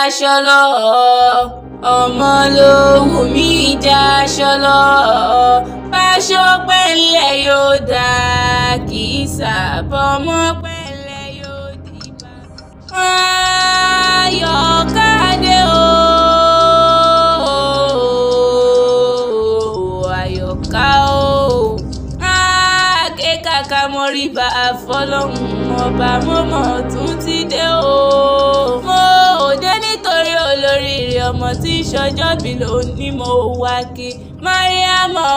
jáṣọ lọ ọmọ ló wù mí jáṣọ lọ báṣọ pẹ́lẹ́ yóò dá kì í sàbọ̀mọ́ pẹ́lẹ́ yóò dìbà. Ayọ̀kádé o Àyọ̀ká o akẹ́kàkà mọ́ríbà fọlọ́hún ọba mọ́mọ́ tún ti dé o. Mo dé nítorí olóríire ọmọ tí ṣọjọ́bí lónìí mo wá kí Mariam o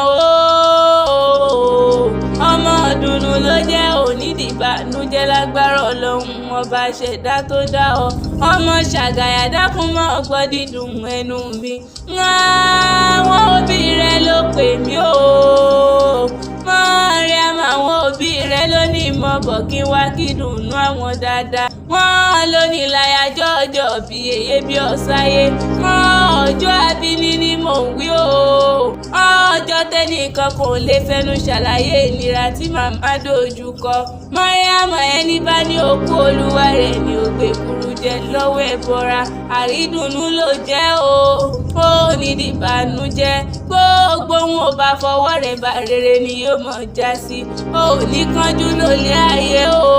ọmọ ọdúnnú ló jẹ́ onídìbànújẹ́ lágbára Ọlọ́run ọba ṣẹ̀dá tó dá ọ. Ọmọ ṣàgàyà dákun mọ́ ọgbọ́n dídùn ẹnu mi. Àwọn òbí rẹ ló pè mí o Mariam, àwọn òbí rẹ ló ní ìmọ̀bọ̀ kí wá kí dùnú àwọn dáadáa. Wọ́n ló ní láyàjọ́ ọjọ́ bí èyí bí ọ̀sáyé. Ọjọ́ àbíní ni mò ń wí o. Ọjọ́ tẹ́nìkan kò lè fẹnu ṣàlàyé ìnira tí màmá dojú kọ. Mariam, ẹni bá ní òkú olúwa rẹ̀ ní ògbé kúrú jẹ lọ́wọ́ ẹ̀bọra. Àrídùnnú ló jẹ́ o. Ó ní dìbànújẹ́. Gbogbo wọn ò bá fọwọ́ rẹ̀ bá rere ni yóò mọ̀ já sí. Ó ní kánjú lólé ayé o.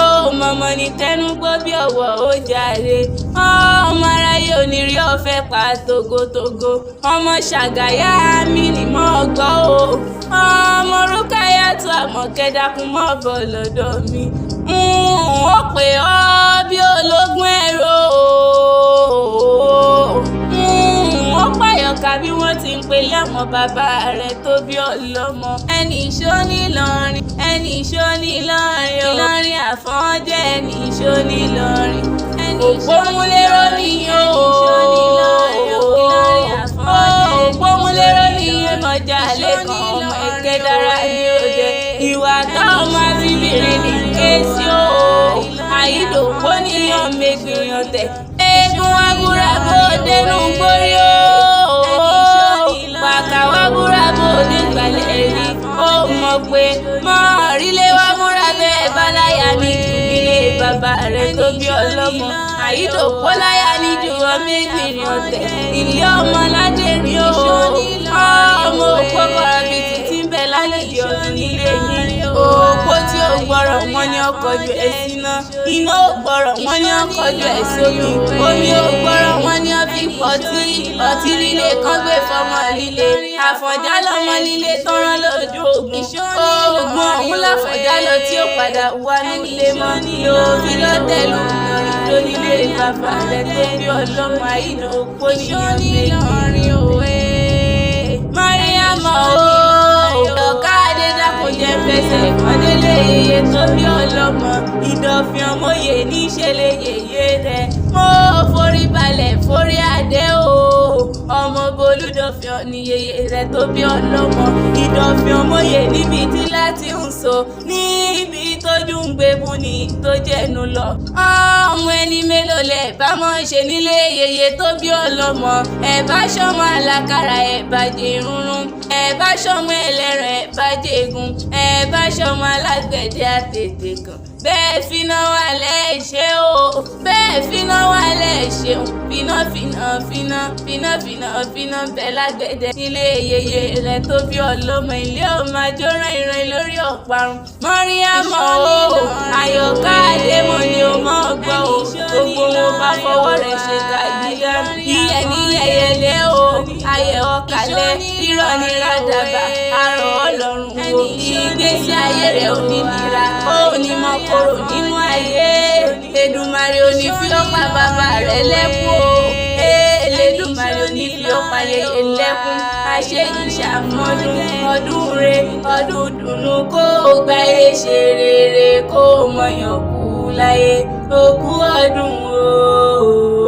Ó mọ̀mọ́ ní tẹnu gbó bí ọ̀wọ́ ó jàre. Ọmọ aráyé ò ní rí ọ̀fẹ́ pa togotogo. Ọmọ ṣàgàyà mi ni mo gbọ́ o. Ọmọ Rúkáyà tó Àmọ̀kẹ́ dákun mọ́ bọ̀ lọ́dọ̀ mi. Ó pè ọ́ bí ológun ẹ̀rọ ó pàyọ̀ká bí wọ́n ti ń pelé àwọn bàbá rẹ̀ tó bí ọlọ́mọ. Ẹni ìṣó ní Ìlọrin, ẹni ìṣó ní Ìlọrin o. Ìlọrin àfọ́njẹ́ ẹni ìṣó ní Ìlọrin. Òpómúléró ni o. Òpómúléró ni mọ̀jà lẹ́kàn ọmọ ẹ̀kẹ́ dára ní òde. Ìwà táwọn máa fi bìnrin ní kéésì o. Àyídòpó ní ọmọ ègbìyàn tẹ̀. Eégún wá búra bó dénú gbórí o. Pàkà wá búra bó dé gbàlẹ̀ rí. Ó mọ̀ pé mọ́ọ̀rílé wá búra bẹ́ẹ̀ bá láyà ní ilé bàbá rẹ̀ tó bí ọlọ́mọ. Àyídòpó láyà ní ju ọmọ ègbìyàn tẹ̀. Ilé ọmọ ládé rí o. Ọmọ òpó kọ̀rọ̀ bíi títí ń bẹ lálejò ọdún nílé yín. Òpó tí ó gbọ́rọ̀ wọn ni ọkọ̀ ju ẹ̀sìn náà. Iná ò gbọ́rọ̀ wọn ni ọkọ̀ ju ẹ̀sìn omi. Omi ò gbọ́rọ̀ wọn ni ọbí pọ̀tí. Ọtí líle kan gbé fọmọ líle. Àfọ̀njá lọmọ líle tán rán lójú ogun. Oògùn ọ̀hún láfọ̀njá lọ tí ó padà wá nílé mọ́. Òbí ló tẹ̀lú ìjọ nílé bàbá rẹ̀ tó bí ọlọ́mọ Àyídòpó ní Ìlọrin òwe. Mariam o Àyọ̀kádé dákun jẹ́ fẹsẹ̀ ìkọ́délé yeye tó bí ọlọ́mọ. Ìdọ̀fin ọmọye ní ìṣẹ̀lẹ̀ yeye rẹ̀. Mo forí balẹ̀ forí adé o. Ọmọ Bolúdọ̀fin ọ̀nì yeye rẹ̀ tó bí ọlọ́mọ. Ìdọ̀fin ọmọye níbi tí láti ń so. Níbi tójú ń gbé fún ni tó jẹ́nu lọ. Ọmọ ẹni mélòó lẹ̀ bá mọ̀ ṣe nílé yeye tó bí ọlọ́mọ. Ẹ bá ṣọmọ alákàrà ẹ bá jẹ irúnrún. Ẹ bá ṣọmọ ẹlẹ́ran ẹ bá jẹ egun. Ẹ bá ṣọmọ alágbẹ̀dẹ àtètè kan. Bẹ́ẹ̀ finá wà lẹ́ẹ̀ṣẹ̀ o. Bẹ́ẹ̀ finá wà lẹ́ẹ̀ṣẹ̀ o. Finá bẹ́ẹ̀ lágbẹ̀dẹ. Ilé yeye rẹ̀ tó bí ọlọ́mọ ilé ọmọ àjọrán ìran lórí ọ̀parun. Mariam o Àyọ̀kádé mo ní o mọ̀ gbọ́ o. Gbogbo wọn bá fọwọ́ rẹ̀ ṣe kàdíyà. Iyẹ̀ ní yẹyẹlé o. Ayẹ̀ ọ̀kàlẹ̀ irọ́ ní rádàbà. Arọ̀ Ọlọ́run wo ìgbésí ayé rẹ̀ ò ní nira. Ó ní mọ́ kóró nínú ayé. Èdùmàrè ò ní fi ọ́ pa bàbá rẹ̀ lẹ́kún o. Elédùmarè ò ní fi ọ́ pa yeye lẹ́kún. Àṣẹ ìṣàmọ́dún ọdún re ọdún dùnú kó gba èṣe rere kó mọ̀yàn kú láyé. Òkú ọdún o.